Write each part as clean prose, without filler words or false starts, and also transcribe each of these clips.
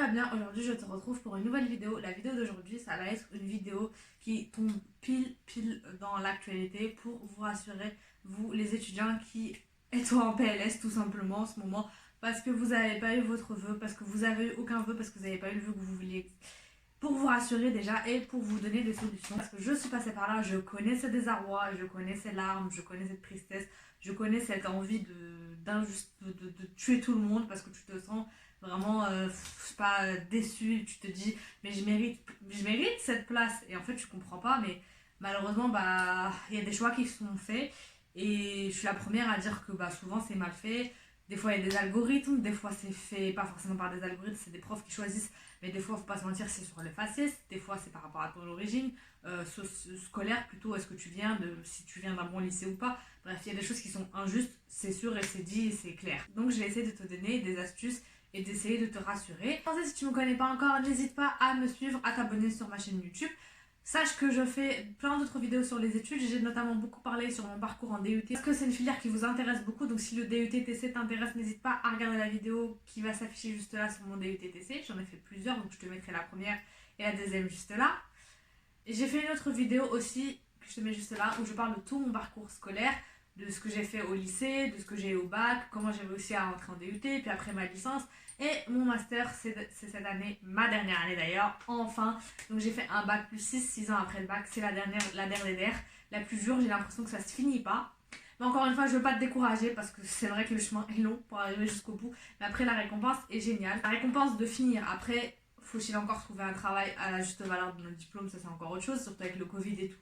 vas bien? Aujourd'hui je te retrouve pour une nouvelle vidéo. La vidéo d'aujourd'hui ça va être une vidéo qui tombe pile dans l'actualité pour vous rassurer, vous les étudiants qui êtes en PLS tout simplement en ce moment parce que vous n'avez pas eu votre vœu, parce que vous n'avez eu aucun vœu, parce que vous n'avez pas eu le vœu que vous vouliez. Pour vous rassurer déjà et pour vous donner des solutions. Parce que je suis passée par là, je connais ce désarroi, je connais ces larmes, je connais cette tristesse, je connais cette envie de tuer tout le monde parce que tu te sens vraiment, je sais pas, déçu, tu te dis mais je mérite cette place et en fait tu comprends pas, mais malheureusement bah il y a des choix qui sont faits et je suis la première à dire que bah souvent c'est mal fait. Des fois il y a des algorithmes, des fois c'est fait pas forcément par des algorithmes, c'est des profs qui choisissent, mais des fois faut pas se mentir, c'est sur le faciès, des fois c'est par rapport à ton origine scolaire plutôt, est-ce que tu viens de, si tu viens d'un bon lycée ou pas. Bref, il y a des choses qui sont injustes, c'est sûr et c'est dit et c'est clair. Donc je vais essayer de te donner des astuces et d'essayer de te rassurer. Si tu ne me connais pas encore, n'hésite pas à me suivre, à t'abonner sur ma chaîne YouTube. Sache que je fais plein d'autres vidéos sur les études, j'ai notamment beaucoup parlé sur mon parcours en DUT. Parce que c'est une filière qui vous intéresse beaucoup, donc si le DUT-TC t'intéresse, n'hésite pas à regarder la vidéo qui va s'afficher juste là sur mon DUT-TC. J'en ai fait plusieurs, donc je te mettrai la première et la deuxième juste là. Et j'ai fait une autre vidéo aussi, que je te mets juste là, où je parle de tout mon parcours scolaire, de ce que j'ai fait au lycée, de ce que j'ai eu au bac, comment j'ai réussi à rentrer en DUT, puis après ma licence. Et mon master, c'est cette année, ma dernière année d'ailleurs, enfin. Donc j'ai fait un bac plus 6 ans après le bac, c'est la dernière, la plus dure, j'ai l'impression que ça se finit pas. Mais encore une fois, je veux pas te décourager parce que c'est vrai que le chemin est long pour arriver jusqu'au bout. Mais après, la récompense est géniale. La récompense de finir, après, faut-il encore trouver un travail à la juste valeur de notre diplôme, ça c'est encore autre chose, surtout avec le Covid et tout.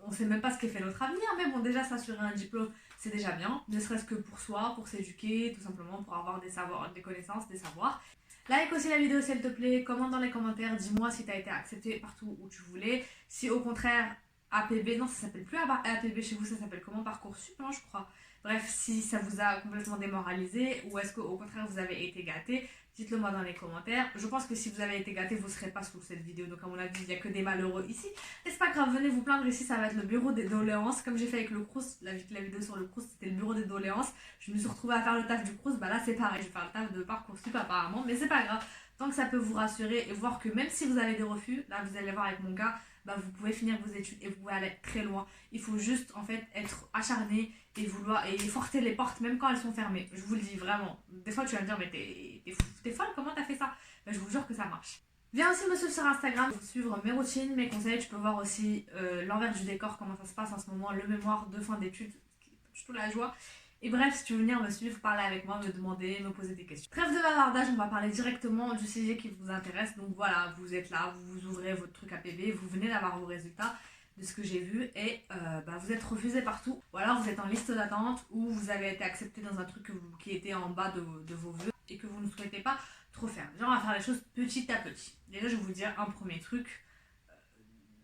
On sait même pas ce qu'est fait notre avenir, mais bon, déjà s'assurer un diplôme, c'est déjà bien, ne serait-ce que pour soi, pour s'éduquer, tout simplement pour avoir des savoirs, des connaissances, des savoirs. Like aussi la vidéo si elle te plaît, commente dans les commentaires, dis-moi si t'as été accepté partout où tu voulais. Si au contraire, APB, non ça s'appelle plus APB chez vous, ça s'appelle comment, Parcoursup, non je crois. Bref, si ça vous a complètement démoralisé ou est-ce qu'au contraire vous avez été gâté, dites-le moi dans les commentaires. Je pense que si vous avez été gâté, vous ne serez pas sous cette vidéo, donc à mon avis il n'y a que des malheureux ici. Et c'est pas grave, venez vous plaindre ici, ça va être le bureau des doléances, comme j'ai fait avec le Crous, la vidéo sur le Crous c'était le bureau des doléances. Je me suis retrouvée à faire le taf du Crous, bah là c'est pareil, je vais faire le taf de Parcoursup apparemment, mais c'est pas grave. Tant que ça peut vous rassurer et voir que même si vous avez des refus, là vous allez voir avec mon cas, bah vous pouvez finir vos études et vous pouvez aller très loin. Il faut juste en fait être acharné et vouloir et forcer les portes même quand elles sont fermées. Je vous le dis vraiment. Des fois tu vas me dire mais t'es folle, comment t'as fait ça? Bah, je vous jure que ça marche. Viens aussi me suivre sur Instagram pour suivre mes routines, mes conseils. Tu peux voir aussi l'envers du décor, comment ça se passe en ce moment, le mémoire de fin d'études, qui est pas du tout la joie. Et bref, si tu veux venir me suivre, parler avec moi, me demander, me poser des questions. Trêve de bavardage, on va parler directement du sujet qui vous intéresse. Donc voilà, vous êtes là, vous ouvrez votre truc APB, vous venez d'avoir vos résultats de ce que j'ai vu et bah, vous êtes refusé partout. Ou alors vous êtes en liste d'attente ou vous avez été accepté dans un truc qui était en bas de vos vœux et que vous ne souhaitez pas trop faire. Déjà, on va faire les choses petit à petit. Déjà, je vais vous dire un premier truc.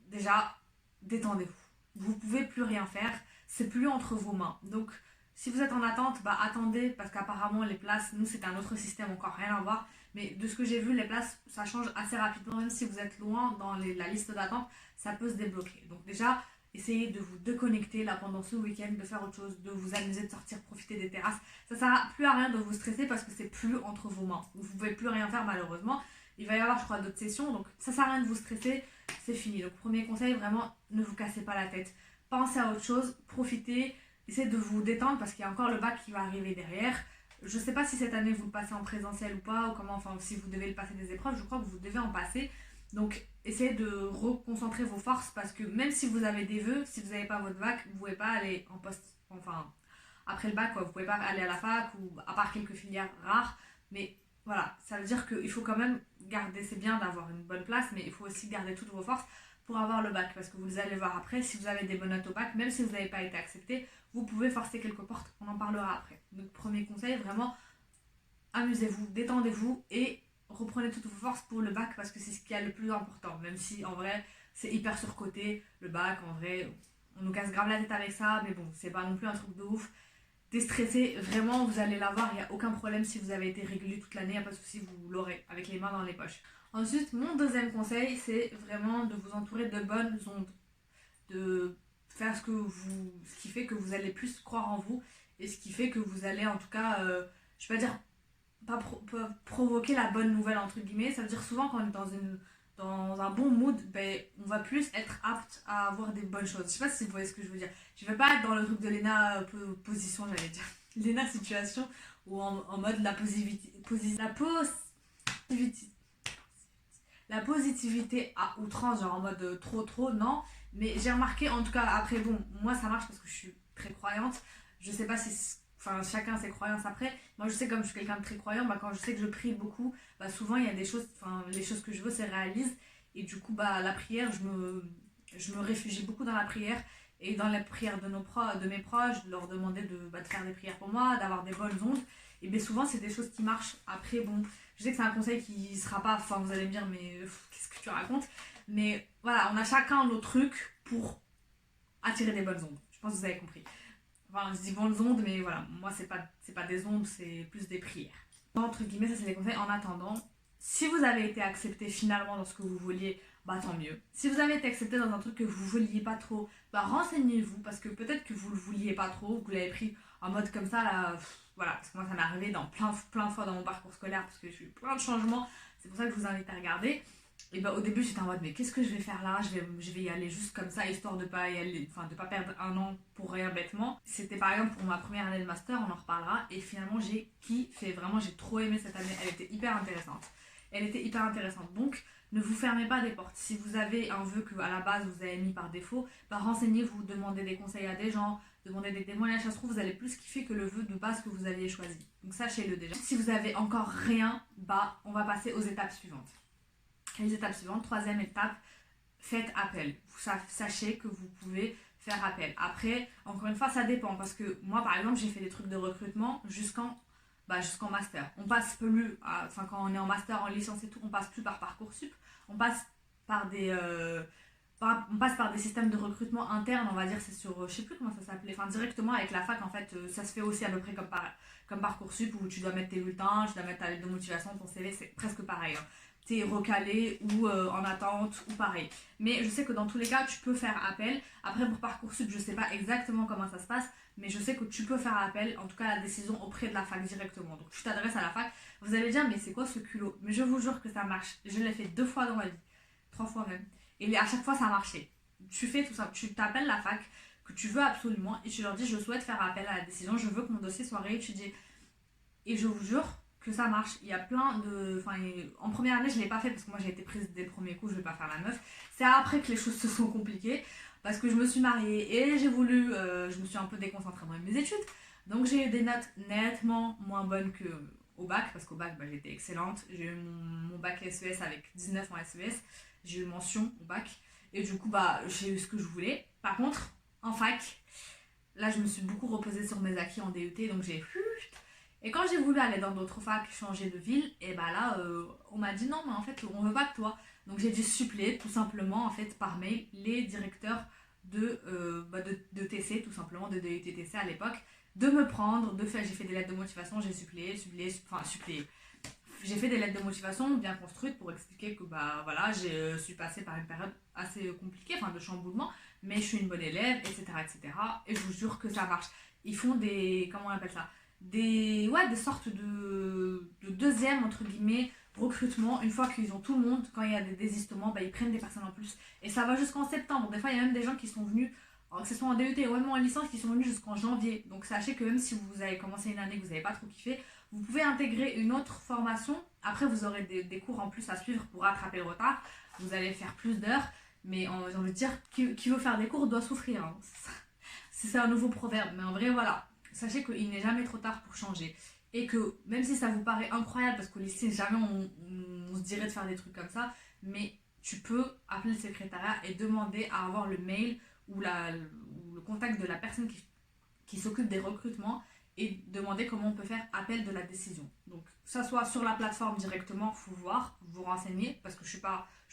Déjà, détendez-vous. Vous pouvez plus rien faire, c'est plus entre vos mains. Donc, si vous êtes en attente, bah attendez parce qu'apparemment les places, nous c'est un autre système, encore rien à voir. Mais de ce que j'ai vu, les places ça change assez rapidement. Même si vous êtes loin dans la liste d'attente, ça peut se débloquer. Donc déjà, essayez de vous déconnecter là pendant ce week-end, de faire autre chose, de vous amuser, de sortir, profiter des terrasses. Ça sert plus à rien de vous stresser parce que c'est plus entre vos mains. Vous pouvez plus rien faire malheureusement. Il va y avoir, je crois, d'autres sessions, donc ça sert à rien de vous stresser, c'est fini. Donc premier conseil, vraiment, ne vous cassez pas la tête. Pensez à autre chose, profitez, essayez de vous détendre parce qu'il y a encore le bac qui va arriver derrière. Je sais pas si cette année vous le passez en présentiel ou pas, ou comment, enfin si vous devez le passer des épreuves, je crois que vous devez en passer. Donc essayez de reconcentrer vos forces parce que même si vous avez des vœux, si vous n'avez pas votre bac, vous ne pouvez pas aller en poste, enfin après le bac quoi, vous pouvez pas aller à la fac ou à part quelques filières rares, mais voilà, ça veut dire qu'il faut quand même garder, c'est bien d'avoir une bonne place, mais il faut aussi garder toutes vos forces pour avoir le bac, parce que vous allez voir après, si vous avez des bonnes notes au bac, même si vous n'avez pas été accepté, vous pouvez forcer quelques portes, on en parlera après. Donc premier conseil, vraiment, amusez-vous, détendez-vous et reprenez toutes vos forces pour le bac, parce que c'est ce qui est le plus important, même si en vrai, c'est hyper surcoté, le bac, en vrai, on nous casse grave la tête avec ça, mais bon, c'est pas non plus un truc de ouf. Déstressé, vraiment vous allez l'avoir, il n'y a aucun problème si vous avez été régulier toute l'année, il n'y a pas de souci, vous l'aurez avec les mains dans les poches. Ensuite, mon deuxième conseil, c'est vraiment de vous entourer de bonnes ondes, de faire ce qui fait que vous allez plus croire en vous et ce qui fait que vous allez en tout cas, je vais pas dire provoquer la bonne nouvelle entre guillemets. Ça veut dire souvent quand on est dans un bon mood, ben, on va plus être apte à avoir des bonnes choses. Je sais pas si vous voyez ce que je veux dire. Je vais pas être dans le truc de Lena position, j'allais dire. Lena situation, ou en mode la positivité, la positivité à outrance, genre en mode trop, non. Mais j'ai remarqué, en tout cas, après, bon, moi ça marche parce que je suis très croyante. Je sais pas si. Enfin, chacun ses croyances après. Moi, je sais, comme je suis quelqu'un de très croyant, bah, quand je sais que je prie beaucoup, bah, souvent il y a des choses, enfin, les choses que je veux, c'est réalise. Et du coup, bah, la prière, je me réfugie beaucoup dans la prière. Et dans la prière de mes proches, de leur demander de faire des prières pour moi, d'avoir des bonnes ondes. Et bien souvent, c'est des choses qui marchent. Après, bon, je sais que c'est un conseil qui sera pas. Enfin, vous allez me dire, mais qu'est-ce que tu racontes? Mais voilà, on a chacun nos trucs pour attirer des bonnes ondes. Je pense que vous avez compris. Enfin, je dis bonnes ondes, mais voilà, moi, c'est pas des ondes, c'est plus des prières. Entre guillemets, ça, c'est des conseils en attendant. Si vous avez été accepté finalement dans ce que vous vouliez, bah tant mieux. Si vous avez été accepté dans un truc que vous vouliez pas trop, bah renseignez-vous, parce que peut-être que vous le vouliez pas trop, que vous l'avez pris en mode comme ça, là, voilà, parce que moi ça m'est arrivé dans plein de fois dans mon parcours scolaire, parce que j'ai eu plein de changements, c'est pour ça que je vous invite à regarder. Et bah au début j'étais en mode mais qu'est-ce que je vais faire là, je vais y aller juste comme ça histoire de pas y aller, enfin de pas perdre un an pour rien bêtement. C'était par exemple pour ma première année de master, on en reparlera, et finalement j'ai kiffé, vraiment j'ai trop aimé cette année, elle était hyper intéressante. Donc ne vous fermez pas des portes. Si vous avez un vœu que à la base vous avez mis par défaut, bah renseignez-vous, demandez des conseils à des gens, demandez des témoignages, ça se trouve vous allez plus kiffer que le vœu de base que vous aviez choisi. Donc sachez-le déjà. Si vous avez encore rien, bah on va passer aux étapes suivantes. Les étapes suivantes, troisième étape, faites appel. Sachez que vous pouvez faire appel. Après, encore une fois, ça dépend. Parce que moi, par exemple, j'ai fait des trucs de recrutement jusqu'en master. On passe plus, enfin quand on est en master, en licence et tout, on passe plus par Parcoursup. On passe par des systèmes de recrutement internes, on va dire, c'est sur, je sais plus comment ça s'appelait, enfin directement avec la fac en fait, ça se fait aussi à peu près comme Parcoursup où tu dois mettre tes bulletins, tu dois mettre ta lettre de motivation, ton CV, c'est presque pareil. Hein. T'es recalé ou en attente ou pareil. Mais je sais que dans tous les cas, tu peux faire appel. Après, pour Parcoursup, je sais pas exactement comment ça se passe, mais je sais que tu peux faire appel, en tout cas la décision auprès de la fac directement. Donc tu t'adresses à la fac. Vous allez dire, mais c'est quoi ce culot? Mais je vous jure que ça marche. Je l'ai fait 2 fois dans ma vie, 3 fois même. Et à chaque fois, ça a marché. Tu fais tout ça, tu t'appelles la fac que tu veux absolument et tu leur dis, je souhaite faire appel à la décision, je veux que mon dossier soit réétudié. Et je vous jure que ça marche. Il y a plein de. Enfin, en première année, je ne l'ai pas fait parce que moi j'ai été prise dès le premier coup, je ne vais pas faire la meuf. C'est après que les choses se sont compliquées parce que je me suis mariée et j'ai voulu. Je me suis un peu déconcentrée dans mes études. Donc j'ai eu des notes nettement moins bonnes qu'au bac parce qu'au bac bah, j'étais excellente. J'ai eu mon bac SES avec 19 en SES. J'ai eu mention au bac. Et du coup, bah, j'ai eu ce que je voulais. Par contre, en fac, là, je me suis beaucoup reposée sur mes acquis en DUT. Donc j'ai et quand j'ai voulu aller dans d'autres facs, changer de ville, et bah là, on m'a dit non, mais en fait, on veut pas de toi. Donc j'ai dû suppléer tout simplement, en fait, par mail, les directeurs de TC, tout simplement, de DUTTC à l'époque, de me prendre, j'ai fait des lettres de motivation, j'ai suppléé. J'ai fait des lettres de motivation bien construites pour expliquer que bah voilà, je suis passée par une période assez compliquée, enfin de chamboulement, mais je suis une bonne élève, etc. etc. Et je vous jure que ça marche. Ils font comment on appelle ça, des sortes de deuxième, entre guillemets, recrutement. Une fois qu'ils ont tout le monde, quand il y a des désistements, bah, ils prennent des personnes en plus. Et ça va jusqu'en septembre. Des fois, il y a même des gens qui sont venus, que ce soit en DUT ou même en licence, qui sont venus jusqu'en janvier. Donc sachez que même si vous avez commencé une année que vous n'avez pas trop kiffé, vous pouvez intégrer une autre formation. Après, vous aurez des cours en plus à suivre pour rattraper le retard. Vous allez faire plus d'heures. Mais j'ai envie de dire, qui veut faire des cours doit souffrir. Hein. C'est un nouveau proverbe. Mais en vrai, voilà. Sachez qu'il n'est jamais trop tard pour changer. Et que même si ça vous paraît incroyable, parce qu'au lycée, jamais on se dirait de faire des trucs comme ça, mais tu peux appeler le secrétariat et demander à avoir le mail ou le contact de la personne qui s'occupe des recrutements et demander comment on peut faire appel de la décision. Donc, que ça soit sur la plateforme directement, il faut voir, vous renseigner, parce que je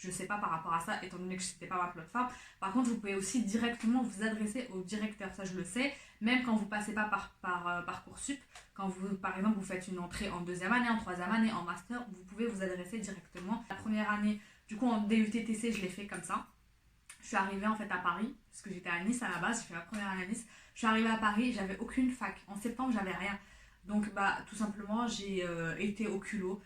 ne sais pas par rapport à ça, étant donné que ce n'était pas ma plateforme. Par contre, vous pouvez aussi directement vous adresser au directeur, ça je le sais, même quand vous ne passez pas par Parcoursup, quand vous, par exemple, vous faites une entrée en deuxième année, en troisième année, en master, vous pouvez vous adresser directement. La première année, du coup en DUTTC, je l'ai fait comme ça. Je suis arrivée en fait à Paris, parce que j'étais à Nice à la base, j'ai fait ma première année à Nice. Je suis arrivée à Paris, j'avais aucune fac. En septembre, j'avais rien. Donc tout simplement j'ai été au culot.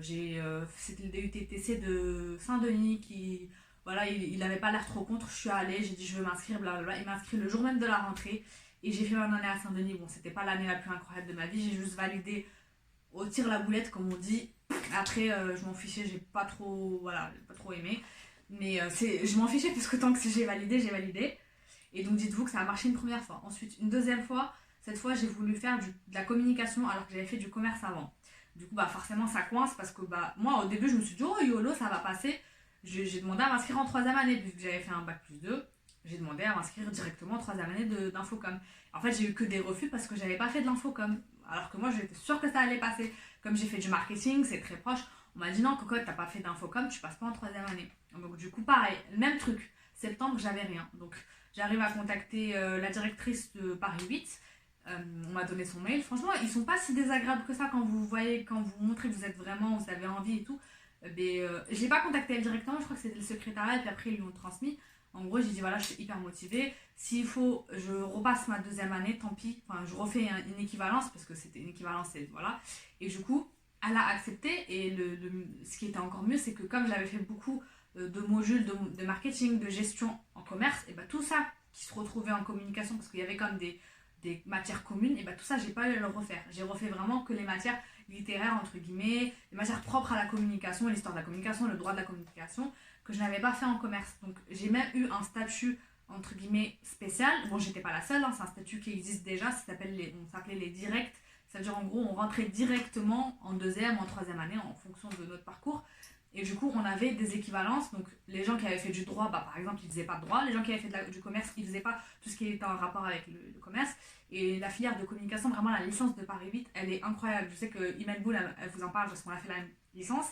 C'était le DUTTC de Saint-Denis qui, voilà, il avait pas l'air trop contre. Je suis allée, j'ai dit je veux m'inscrire, blablabla. Il m'a inscrit le jour même de la rentrée et j'ai fait mon année à Saint-Denis. Bon, c'était pas l'année la plus incroyable de ma vie, j'ai juste validé au tir la boulette, comme on dit. Après, je m'en fichais, j'ai pas trop, voilà, j'ai pas trop aimé. Mais je m'en fichais parce que tant que j'ai validé, j'ai validé. Et donc dites-vous que ça a marché une première fois. Ensuite, une deuxième fois, cette fois j'ai voulu faire de la communication alors que j'avais fait du commerce avant. Du coup, forcément ça coince parce que moi au début je me suis dit oh YOLO, ça va passer. J'ai demandé à m'inscrire en troisième année puisque j'avais fait un bac+2. J'ai demandé à m'inscrire directement en troisième année d'infocom. En fait, j'ai eu que des refus parce que j'avais pas fait de l'infocom. Alors que moi j'étais sûre que ça allait passer. Comme j'ai fait du marketing, c'est très proche. On m'a dit non, cocotte, t'as pas fait d'infocom, tu passes pas en troisième année. Donc du coup, pareil, même truc. Septembre, j'avais rien. Donc j'arrive à contacter la directrice de Paris 8. On m'a donné son mail. Franchement, ils sont pas si désagréables que ça quand vous voyez, quand vous montrez que vous êtes vraiment, vous avez envie et tout. Je l'ai pas contacté elle directement, je crois que c'était le secrétariat et puis après ils lui ont transmis. En gros, j'ai dit voilà, je suis hyper motivée. S'il faut, je repasse ma deuxième année, tant pis. Enfin, je refais une équivalence parce que c'était une équivalence, et voilà. Et du coup, elle a accepté. Et ce qui était encore mieux, c'est que comme j'avais fait beaucoup de modules de marketing, de gestion en commerce, et tout ça qui se retrouvait en communication, parce qu'il y avait comme des matières communes, et tout ça, j'ai pas eu à le refaire. J'ai refait vraiment que les matières littéraires, entre guillemets, les matières propres à la communication, l'histoire de la communication, le droit de la communication, que je n'avais pas fait en commerce. Donc j'ai même eu un statut entre guillemets spécial. Bon, j'étais pas la seule, hein, c'est un statut qui existe déjà, on s'appelait les directs. Ça veut dire en gros, on rentrait directement en deuxième, en troisième année en fonction de notre parcours. Et du coup, on avait des équivalences. Donc, les gens qui avaient fait du droit, par exemple, ils faisaient pas de droit. Les gens qui avaient fait du commerce, ils faisaient pas tout ce qui était en rapport avec le commerce. Et la filière de communication, vraiment, la licence de Paris 8, elle est incroyable. Je sais que Imen Boul, elle vous en parle parce qu'on a fait la même licence.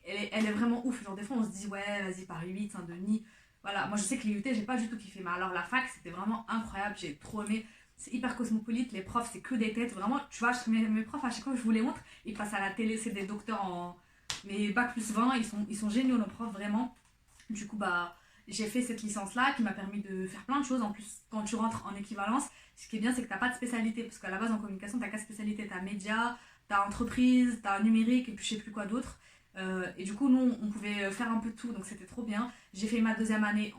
Elle est vraiment ouf. Genre, des fois, on se dit, ouais, vas-y, Paris 8, Saint-Denis. Voilà, moi, je sais que l'IUT, j'ai pas du tout kiffé. Mais alors, la fac, c'était vraiment incroyable. J'ai trop aimé. C'est hyper cosmopolite. Les profs, c'est que des têtes. Vraiment, tu vois, mes profs, à chaque fois que je vous les montre, ils passent à la télé. C'est des docteurs en. Mais bac+20, ils sont géniaux, nos profs, vraiment. Du coup, j'ai fait cette licence-là qui m'a permis de faire plein de choses. En plus, quand tu rentres en équivalence, ce qui est bien, c'est que t'as pas de spécialité. Parce qu'à la base, en communication, t'as 4 spécialités. T'as média, t'as entreprise, t'as numérique et puis je sais plus quoi d'autre. Et du coup, nous, on pouvait faire un peu de tout. Donc, c'était trop bien. J'ai fait ma deuxième année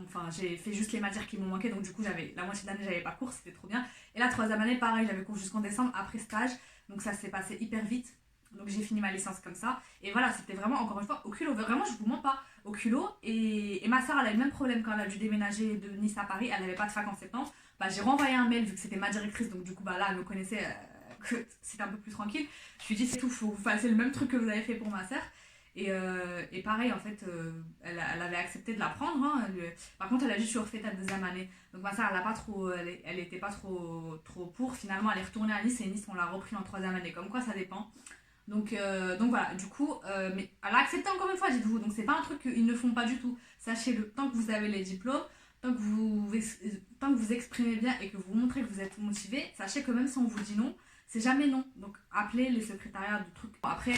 Enfin, j'ai fait juste les matières qui m'ont manqué. Donc, du coup, la moitié de l'année, j'avais pas cours. C'était trop bien. Et la troisième année, pareil, j'avais cours jusqu'en décembre après stage. Donc, ça s'est passé hyper vite. Donc j'ai fini ma licence comme ça. Et voilà, c'était vraiment, encore une fois, au culot. Vraiment, je vous mens pas, au culot. Et ma soeur, elle a eu le même problème quand elle a dû déménager de Nice à Paris. Elle n'avait pas de fac en septembre. J'ai renvoyé un mail vu que c'était ma directrice. Donc du coup, là, elle me connaissait, que c'était un peu plus tranquille. Je lui ai dit, c'est tout, faut vous fassiez le même truc que vous avez fait pour ma soeur. Et pareil, en fait, elle avait accepté de la prendre. Hein. Par contre, elle a juste refait ta deuxième année. Donc ma soeur, elle était pas trop pour. Finalement, elle est retournée à Nice et Nice, on l'a repris en troisième année. Comme quoi, ça dépend. Donc voilà, du coup, mais elle a accepté encore une fois, dites-vous. Donc c'est pas un truc qu'ils ne font pas du tout. Sachez-le, tant que vous avez les diplômes, tant que vous exprimez bien et que vous montrez que vous êtes motivé, sachez que même si on vous dit non, c'est jamais non. Donc appelez les secrétariats de trucs. Après,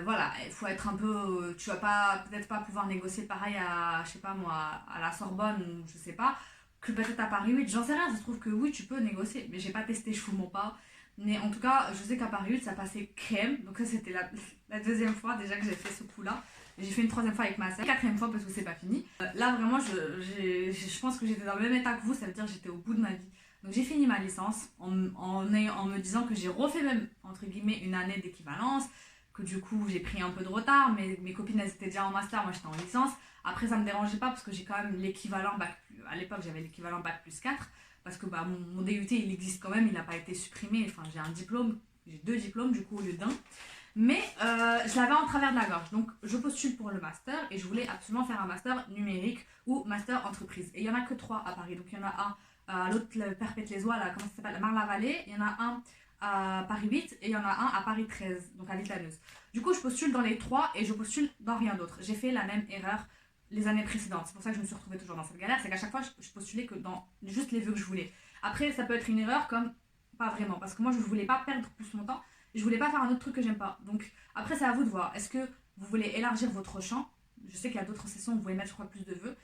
voilà, il faut être un peu. Tu vas peut-être pas pouvoir négocier pareil à, je sais pas moi, à la Sorbonne ou je sais pas, que peut-être à Paris 8, j'en sais rien. Ça se trouve que oui, tu peux négocier, mais j'ai pas testé, je vous mens pas. Mais en tout cas, je sais qu'à Paris 8, ça passait crème. Donc ça, c'était la deuxième fois déjà que j'ai fait ce coup-là. J'ai fait une troisième fois avec ma soeur, quatrième fois parce que c'est pas fini. Là, vraiment, je pense que j'étais dans le même état que vous, ça veut dire que j'étais au bout de ma vie. Donc j'ai fini ma licence en me disant que j'ai refait même, entre guillemets, une année d'équivalence, que du coup, j'ai pris un peu de retard. Mes copines, elles étaient déjà en master, moi j'étais en licence. Après, ça me dérangeait pas parce que j'ai quand même l'équivalent bac, à l'époque, j'avais l'équivalent bac+4. Parce que mon DUT il existe quand même, il n'a pas été supprimé. Enfin, j'ai un diplôme, j'ai 2 diplômes du coup au lieu d'un. Mais je l'avais en travers de la gorge. Donc je postule pour le master et je voulais absolument faire un master numérique ou master entreprise. Et il n'y en a que 3 à Paris. Donc il y en a un à l'autre, Perpète-les-Oies, là, comment ça s'appelle, Marne-la-Vallée. Il y en a un à Paris 8 et il y en a un à Paris 13, donc à l'Itaneuse. Du coup, je postule dans les 3 et je postule dans rien d'autre. J'ai fait la même erreur les années précédentes. C'est pour ça que je me suis retrouvée toujours dans cette galère. C'est qu'à chaque fois, je postulais que dans juste les vœux que je voulais. Après, ça peut être une erreur comme pas vraiment. Parce que moi, je voulais pas perdre plus mon temps. Je voulais pas faire un autre truc que j'aime pas. Donc, après, c'est à vous de voir. Est-ce que vous voulez élargir votre champ? Je sais qu'il y a d'autres sessions où vous pouvez mettre, je crois, plus de vœux.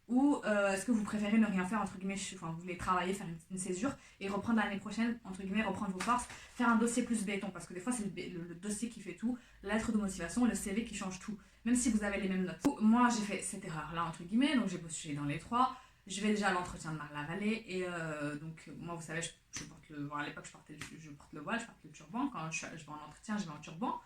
ou est-ce que vous préférez ne rien faire, entre guillemets, enfin vous voulez travailler, faire une césure et reprendre l'année prochaine, entre guillemets, reprendre vos forces, faire un dossier plus béton, parce que des fois c'est le dossier qui fait tout, la lettre de motivation, le CV qui change tout, même si vous avez les mêmes notes. Moi j'ai fait cette erreur-là, entre guillemets, donc j'ai postulé dans les trois, je vais déjà à l'entretien de Marne-la-Vallée, et donc moi vous savez, je porte le, bon, à l'époque je porte le voile, je porte le turban, quand je vais en entretien, je vais en turban.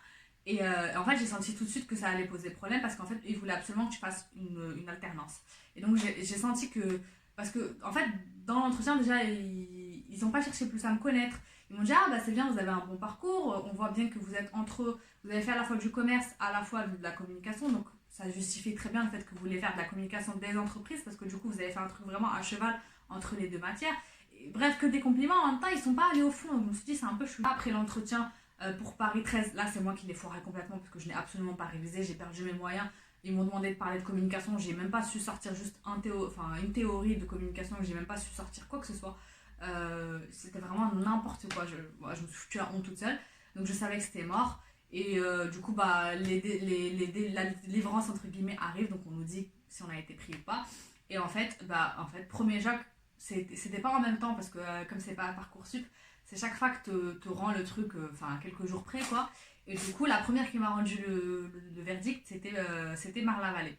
Et en fait, j'ai senti tout de suite que ça allait poser problème parce qu'en fait, ils voulaient absolument que tu fasses une alternance. Et donc, j'ai senti que. Parce que, en fait, dans l'entretien, déjà, ils n'ont pas cherché plus à me connaître. Ils m'ont dit, ah, bah c'est bien, vous avez un bon parcours. On voit bien que vous êtes entre eux. Vous avez fait à la fois du commerce, à la fois de la communication. Donc, ça justifie très bien le fait que vous voulez faire de la communication des entreprises parce que, du coup, vous avez fait un truc vraiment à cheval entre les deux matières. Et, bref, que des compliments. En même temps, ils ne sont pas allés au fond. Donc, je me suis dit, c'est un peu chou. Après l'entretien pour Paris 13, là, c'est moi qui l'ai foiré complètement parce que je n'ai absolument pas révisé. J'ai perdu mes moyens. Ils m'ont demandé de parler de communication, j'ai même pas su sortir juste une théorie de communication, j'ai même pas su sortir quoi que ce soit. C'était vraiment n'importe quoi. Je me suis foutue la honte toute seule, donc je savais que c'était mort. Et du coup, bah, la délivrance entre guillemets arrive, donc on nous dit si on a été pris ou pas. Et en fait, premier job, c'était pas en même temps parce que comme c'est pas à Parcoursup, c'est chaque fac te rend le truc, quelques jours près quoi. Et du coup, la première qui m'a rendu le verdict, c'était Marne-la-Vallée. De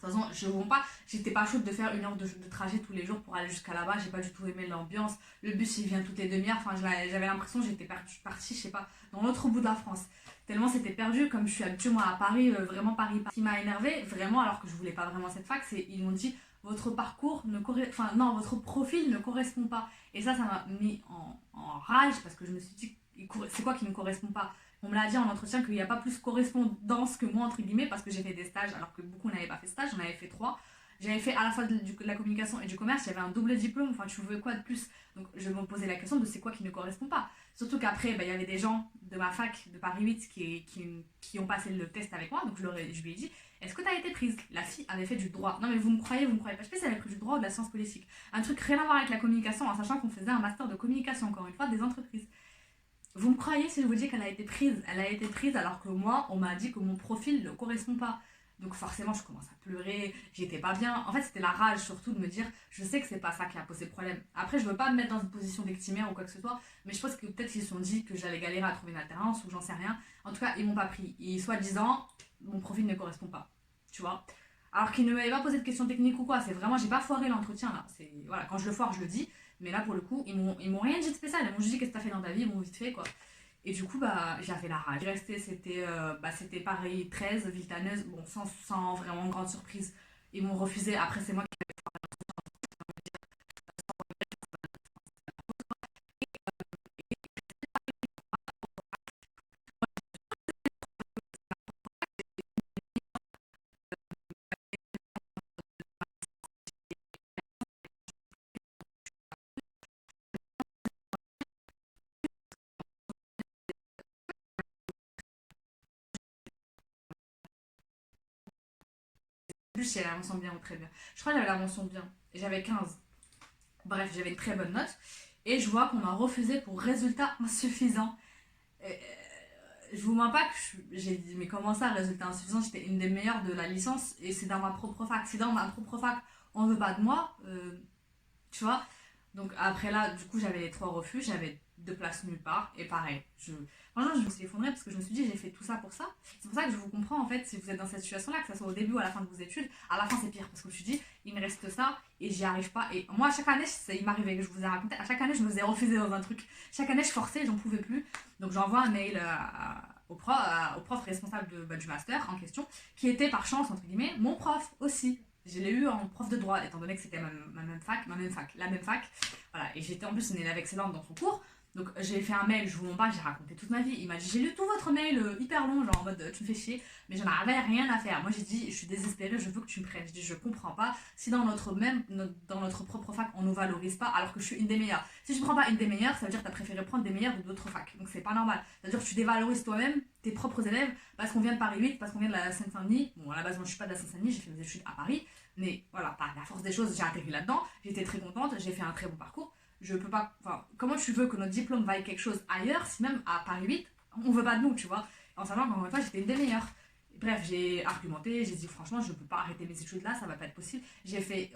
toute façon, je ne vous pas, j'étais pas chaude de faire 1 heure de trajet tous les jours pour aller jusqu'à là-bas. J'ai pas du tout aimé l'ambiance. Le bus, il vient toutes les demi-heures. Enfin, j'avais l'impression que j'étais partie, je sais pas, dans l'autre bout de la France. Tellement c'était perdu, comme je suis habituée moi à Paris, vraiment Paris. Ce qui m'a énervé, vraiment, alors que je voulais pas vraiment cette fac, c'est ils m'ont dit votre parcours ne correspond, enfin non, votre profil ne correspond pas. Et ça m'a mis en rage parce que je me suis dit, c'est quoi qui ne correspond pas? On me l'a dit en entretien qu'il n'y a pas plus correspondance que moi, entre guillemets, parce que j'ai fait des stages, alors que beaucoup n'avaient pas fait stage, j'en avais fait 3. J'avais fait à la fois de la communication et du commerce, j'avais un double diplôme, enfin tu veux quoi de plus? Donc je me posais la question de c'est quoi qui ne correspond pas. Surtout qu'après, bah, y avait des gens de ma fac de Paris 8 qui ont passé le test avec moi, donc je lui ai dit, est-ce que tu as été prise? La fille avait fait du droit. Non mais vous me croyez pas. Je sais pas si elle avait pris du droit ou de la science politique. Un truc rien à voir avec la communication, en sachant qu'on faisait un master de communication, encore une fois, des entreprises. Vous me croyez si je vous dis qu'elle a été prise? Elle a été prise alors que moi, on m'a dit que mon profil ne correspond pas. Donc forcément, je commence à pleurer, j'étais pas bien. En fait, c'était la rage surtout de me dire, je sais que c'est pas ça qui a posé problème. Après, je veux pas me mettre dans une position victimaire ou quoi que ce soit, mais je pense que peut-être qu'ils se sont dit que j'allais galérer à trouver une alternance ou j'en sais rien. En tout cas, ils m'ont pas pris. Et soi-disant, mon profil ne correspond pas. Tu vois? Alors qu'ils ne m'avaient pas posé de questions techniques ou quoi. C'est vraiment, j'ai pas foiré l'entretien là. C'est, voilà, quand je le foire, je le dis. Mais là, pour le coup, ils m'ont rien dit de spécial. Ils m'ont juste dit qu'est-ce que t'as fait dans ta vie, ils m'ont vite fait quoi. Et du coup, bah, j'avais la rage. Resté, c'était pareil, 13, Villetaneuse, bon, sans vraiment grande surprise. Ils m'ont refusé. Après, c'est moi qui plus j'ai la mention bien ou très bien. Je crois que j'avais la mention bien. Et j'avais 15. Bref, j'avais une très bonne note. Et je vois qu'on m'a refusé pour résultat insuffisant. Je vous mens pas que j'ai dit, mais comment ça, résultat insuffisant? J'étais une des meilleures de la licence et c'est dans ma propre fac. Si dans ma propre fac, on veut pas de moi, tu vois. Donc après là, du coup, j'avais les 3 refus, j'avais 2 places nulle part. Et pareil, franchement, je me suis effondrée parce que je me suis dit, j'ai fait tout ça pour ça. C'est pour ça que je vous comprends en fait, si vous êtes dans cette situation-là, que ce soit au début ou à la fin de vos études, à la fin c'est pire parce que je me suis dit, il me reste ça et j'y arrive pas. Et moi, à chaque année, il m'arrivait que je vous ai raconté, à chaque année, je me faisais refuser dans un truc. Chaque année, je forçais, j'en pouvais plus. Donc j'envoie un mail au prof responsable du master en question, qui était par chance, entre guillemets, mon prof aussi. Je l'ai eu en prof de droit, étant donné que c'était la même fac. Voilà, et j'étais en plus une élève excellente dans son cours. Donc j'ai fait un mail, je vous mens pas, j'ai raconté toute ma vie. Il m'a dit, j'ai lu tout votre mail hyper long, genre en mode tu me fais chier, mais j'en avais rien à faire. Moi j'ai dit, je suis désespérée, je veux que tu me prennes. Je dis, je comprends pas si dans notre propre fac on nous valorise pas alors que je suis une des meilleures. Si je prends pas une des meilleures, ça veut dire que tu as préféré prendre des meilleures de d'autres facs. Donc c'est pas normal. Ça veut dire que tu dévalorises toi-même tes propres élèves parce qu'on vient de Paris 8, parce qu'on vient de la Seine-Saint-Denis. Bon, à la base, moi je suis pas de la Seine-Saint-Denis, j'ai fait mes études à Paris, mais voilà, par la force des choses, j'ai atterri là-dedans, j'étais très contente, j'ai fait un très bon parcours. Je peux pas. Enfin, comment tu veux que notre diplôme vaille quelque chose ailleurs si même à Paris 8, on veut pas de nous, tu vois? En sachant qu'encore une fois, j'étais une des meilleures. Bref, j'ai argumenté, j'ai dit franchement, je ne peux pas arrêter mes études là, ça va pas être possible. J'ai fait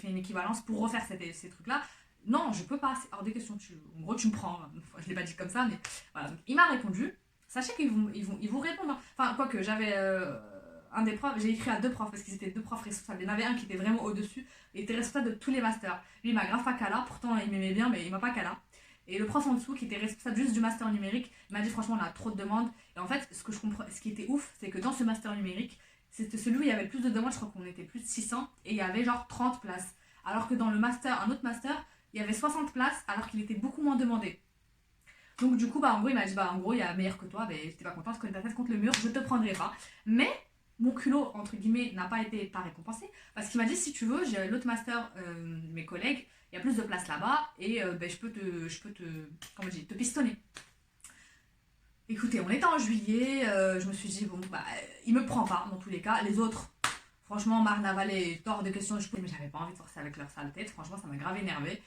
une équivalence pour refaire ces trucs-là. Non, je peux pas, c'est hors de question. En gros, tu me prends. Je l'ai pas dit comme ça, mais voilà. Donc, il m'a répondu. Sachez qu'ils vous répondent. Hein. Enfin, quoique, j'avais un des profs, j'ai écrit à deux profs parce qu'ils étaient deux profs responsables. Il y en avait un qui était vraiment au-dessus et était responsable de tous les masters. Lui, il m'a grave pas cala, pourtant il m'aimait bien, mais il m'a pas cala. Et le prof en dessous, qui était responsable juste du master numérique, il m'a dit franchement, on a trop de demandes. Et en fait, ce que je comprends, ce qui était ouf, c'est que dans ce master numérique, c'était celui où il y avait le plus de demandes, je crois qu'on était plus de 600, et il y avait genre 30 places. Alors que dans le master, un autre master, il y avait 60 places, alors qu'il était beaucoup moins demandé. Donc du coup, bah en gros, il m'a dit, bah en gros, il y a meilleur que toi, bah si t'es pas content, cogne ta tête contre le mur, je te prendrai pas. Mais mon culot, entre guillemets, n'a pas été pas récompensé, parce qu'il m'a dit, si tu veux, j'ai l'autre master, mes collègues, il y a plus de place là-bas, et ben, comment je dis, te pistonner. Écoutez, on était en juillet, je me suis dit, bon, bah, il me prend pas, dans tous les cas. Les autres, franchement, Marne-la-Vallée est hors de question, mais j'avais pas envie de forcer avec leur sale tête, franchement, ça m'a grave énervé.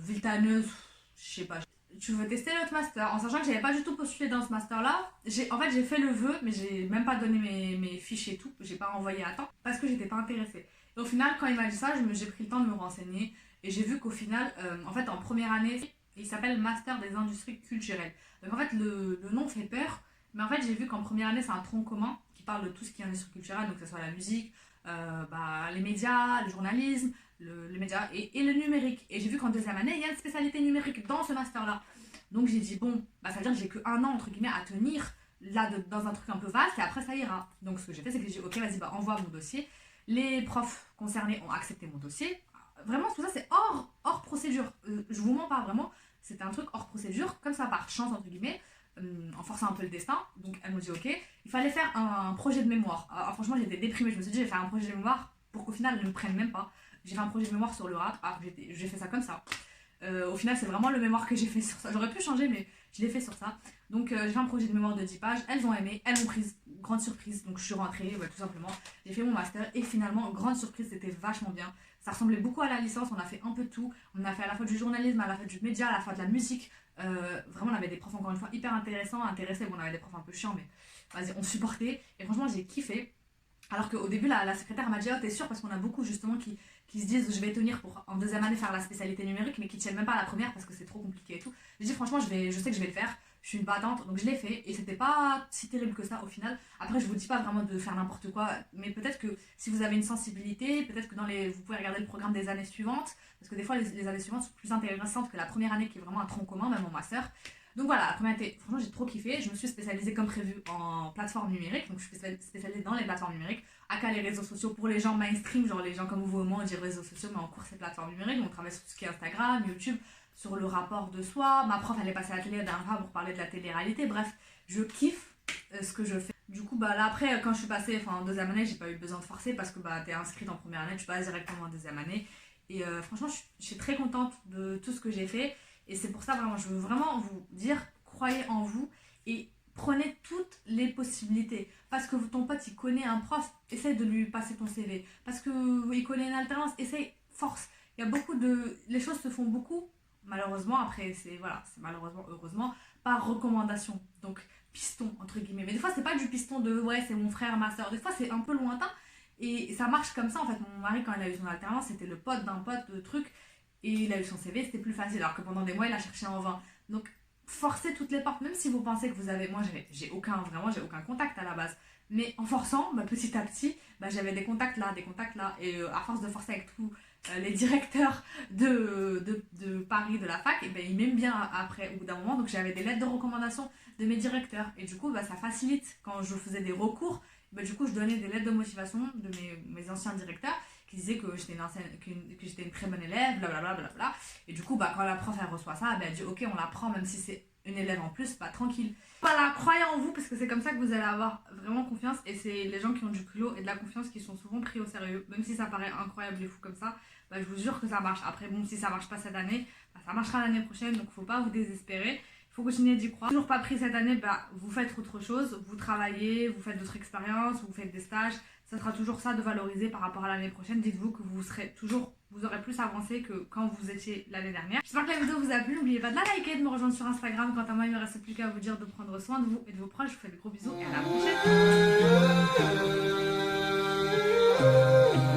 Villetaneuse, je sais pas. Tu veux tester l'autre master, en sachant que j'avais pas du tout postulé dans ce master-là. En fait, j'ai fait le vœu, mais j'ai même pas donné mes fiches et tout, j'ai pas envoyé à temps, parce que j'étais pas intéressée. Et au final, quand il m'a dit ça, j'ai pris le temps de me renseigner, et j'ai vu qu'au final, en fait, en première année, il s'appelle Master des industries culturelles. Donc en fait, le nom fait peur, mais en fait, j'ai vu qu'en première année, c'est un tronc commun qui parle de tout ce qui est industrie culturelle, donc que ce soit la musique, les médias, le journalisme, les médias et le numérique. Et j'ai vu qu'en deuxième année, il y a une spécialité numérique dans ce master-là. Donc j'ai dit, bon, bah, ça veut dire que j'ai que un an, entre guillemets, à tenir là dans un truc un peu vaste, et après, ça ira. Donc ce que j'ai fait, c'est que j'ai dit, ok, vas-y, bah, envoie mon dossier. Les profs concernés ont accepté mon dossier. Vraiment, tout ça, c'est hors procédure. Je vous mens pas, vraiment. C'était un truc hors procédure, comme ça, par chance, entre guillemets, en forçant un peu le destin. Donc, elles m'ont dit, ok, il fallait faire un projet de mémoire. Alors, franchement, j'étais déprimée. Je me suis dit, je vais faire un projet de mémoire pour qu'au final, elles ne me prennent même pas. J'ai fait un projet de mémoire sur le rap. Alors, j'ai fait ça comme ça. Au final, c'est vraiment le mémoire que j'ai fait sur ça. J'aurais pu changer, mais je l'ai fait sur ça. Donc, j'ai fait un projet de mémoire de 10 pages. Elles ont aimé, elles m'ont prise. Grande surprise. Donc, je suis rentrée, tout simplement. J'ai fait mon master et finalement, grande surprise, c'était vachement bien. Ça ressemblait beaucoup à la licence. On a fait un peu de tout. On a fait à la fois du journalisme, à la fois du média, à la fois de la musique. Vraiment, on avait des profs, encore une fois, hyper intéressés. Bon, on avait des profs un peu chiants, mais vas-y, on supportait. Et franchement, j'ai kiffé. Alors qu'au début, la secrétaire m'a dit, oh, t'es sûre, parce qu'on a beaucoup justement qui se disent, je vais tenir pour en deuxième année faire la spécialité numérique, mais qui tiennent même pas à la première parce que c'est trop compliqué et tout. J'ai dit, franchement, je sais que je vais le faire. Je suis une battante, donc je l'ai fait et c'était pas si terrible que ça au final. Après, je vous dis pas vraiment de faire n'importe quoi, mais peut-être que si vous avez une sensibilité, peut-être que vous pouvez regarder le programme des années suivantes, parce que des fois, les années suivantes sont plus intéressantes que la première année qui est vraiment un tronc commun, même en master. Donc voilà, la première année, franchement, j'ai trop kiffé. Je me suis spécialisée comme prévu en plateforme numérique, donc je suis spécialisée dans les plateformes numériques, aka les réseaux sociaux pour les gens mainstream, genre les gens comme vous au moins on dit réseaux sociaux, mais en cours c'est plateformes numériques. On travaille sur tout ce qui est Instagram, YouTube, sur le rapport de soi. Ma prof elle est passée à la télé la dernière fois pour parler de la télé-réalité. Bref, je kiffe ce que je fais. Du coup, bah là après, quand je suis passée en deuxième année, j'ai pas eu besoin de forcer parce que bah t'es inscrite en première année, tu passes directement en deuxième année. Et franchement, je suis très contente de tout ce que j'ai fait. Et c'est pour ça, vraiment, je veux vraiment vous dire, croyez en vous et prenez toutes les possibilités. Parce que ton pote, il connaît un prof, essaye de lui passer ton CV. Parce qu'il connaît une alternance, essaye, force. Il y a beaucoup de... Les choses se font beaucoup, malheureusement, après, c'est malheureusement, heureusement, par recommandation. Donc, piston, entre guillemets. Mais des fois, c'est pas du piston de, ouais, c'est mon frère, ma soeur. Des fois, c'est un peu lointain. Et ça marche comme ça, en fait. Mon mari, quand il a eu son alternance, c'était le pote d'un pote de truc. Et il a eu son CV, c'était plus facile. Alors que pendant des mois, il a cherché en vain. Donc, forcez toutes les portes, même si vous pensez que vous avez... Moi, j'ai aucun contact à la base. Mais en forçant, petit à petit, j'avais des contacts là. Et à force de forcer avec tous les directeurs de Paris, de la fac, et ils m'aiment bien après, au bout d'un moment. Donc, j'avais des lettres de recommandation de mes directeurs. Et du coup, ça facilite. Quand je faisais des recours, du coup, je donnais des lettres de motivation de mes anciens directeurs qui disaient que j'étais une très bonne élève, blablabla. Et du coup, quand la prof elle reçoit ça, elle dit ok, on la prend, même si c'est une élève en plus, tranquille. Voilà, croyez en vous, parce que c'est comme ça que vous allez avoir vraiment confiance. Et c'est les gens qui ont du culot et de la confiance qui sont souvent pris au sérieux. Même si ça paraît incroyable et fou comme ça, je vous jure que ça marche. Après, bon, si ça marche pas cette année, ça marchera l'année prochaine, donc faut pas vous désespérer. Faut continuer d'y croire. Toujours pas pris cette année, vous faites autre chose, vous travaillez, vous faites d'autres expériences, vous faites des stages. Ça sera toujours ça de valoriser par rapport à l'année prochaine. Dites-vous que vous vous aurez plus avancé que quand vous étiez l'année dernière. J'espère que la vidéo vous a plu. N'oubliez pas de la liker, de me rejoindre sur Instagram. Quant à moi, il me reste plus qu'à vous dire de prendre soin de vous et de vos proches. Je vous fais de gros bisous et à la prochaine.